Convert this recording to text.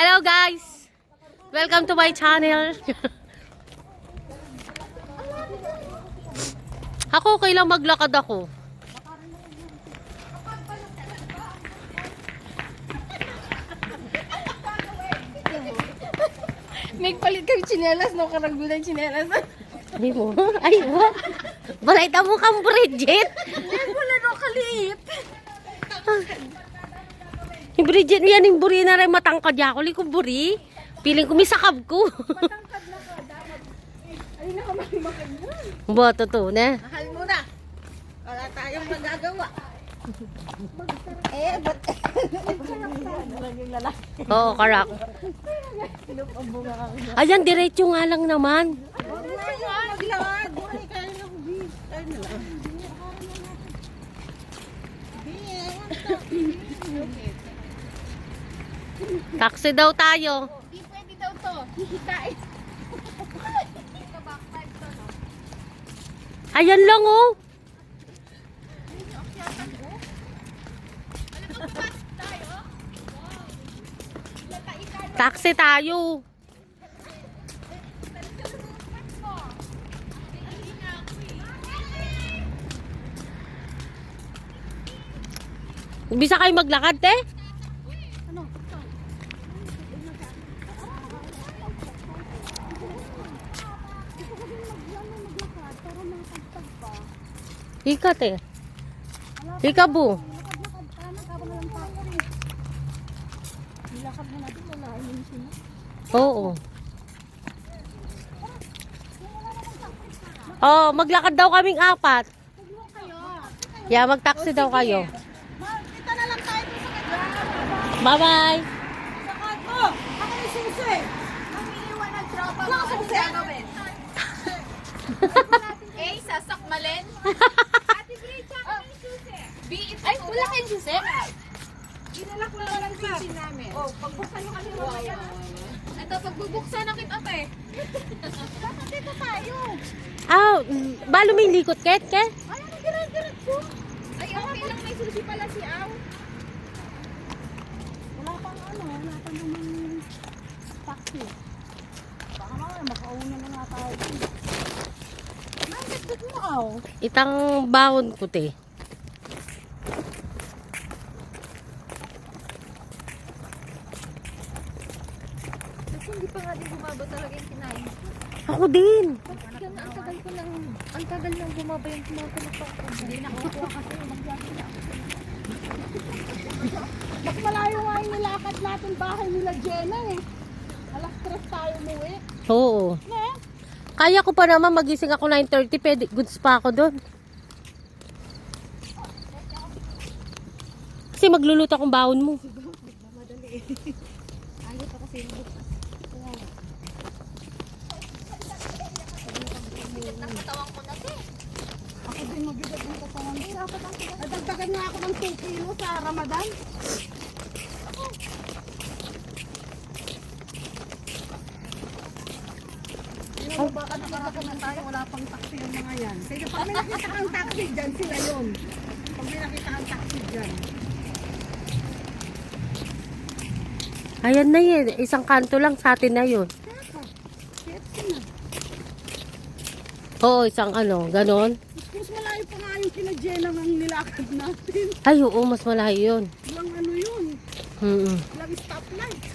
Hello guys! Welcome to my channel. Ako, kailang maglakad ako. Nagpalit kang tsinelas, no? Karagbulan tsinelas. Hindi mo? Ay, mo? Balay mo kang Bridget. Hindi pala no, kaliit. Yung Bridget yan, yung buri na rin matangkad ako. Liko buri. Piling ko misakab ko. Matangkad na ka, dapat. Ay, nakamahimakan yan. Ba, totoo na. Mahal mo na. Wala tayong magagawa. Eh, ba't? Oo, karak. Ayan, diretso nga lang naman. Maglakad. Ay, kaya na ko, B. Kaya na lang. Taxi daw tayo. Hindi pwede daw to. Hihitain. Ayan lang oh. Taxi tayo. Bisa kayo maglakad, te? Ika, te. Ika, bu. Oo. Oh, maglakad daw kaming apat. Yeah, mag-taxi daw kayo. Kita na lang tayo sa kanya. Bye-bye. Sakad mo. Ako may susi. Ang iniwan ng tropa mo. Ano susi? A, sasakmalin. Ate Bridget, ako may susi. B, Ay, wala kayong susi? Dinala ko lang ang susi namin. Oh, pagbuksan nyo kasi mamaya. Ito, pagbubuksan na kita, pe. Bakit dito tayo? Ah, balo may likot, Ket, ke? Ay, ano ginagalit ko? Ay, okay lang, may susi pala si Aw. Wala pang naman taxi. Baka mamaya makauna na nga tayo. Nandit mo, Aw. Itang baon ko, te. Kasi hindi pa nga din bumaba talaga yung kinain. Ako din. Yan, ang tagal nang bumaba yung tumatulog pa ako. Hindi nakakuha kasi magyari. Mas malayo nga yung nilakad natin bahay nila Jenna eh. Alas 3 tayo umuwi. Oo. Ne? Kaya ko pa naman magising ako 9:30, pwede goods pa ako doon. Kasi magluluto akong baon mo. Ayot ako sa inyo. Nakatawan ko na, pe. Ako din mabigat ng katawan. Nadagdagan nga ako ng 2 kilo sa Ramadan. Ano baka nakarating na tayo, wala pang taxi yung mga yan. Sige, pag may nakita kang taxi dyan, sila yun. Pag may nakita kang taxi dyan. Ayan na yun. Isang kanto lang sa atin na yun. Oo, isang ano, ganon. Mas malayo pa nga yung kina-Jenna ng nilakad natin. Ay, oo, mas malayo yun. Walang ano yun. Hmm. Walang stoplight.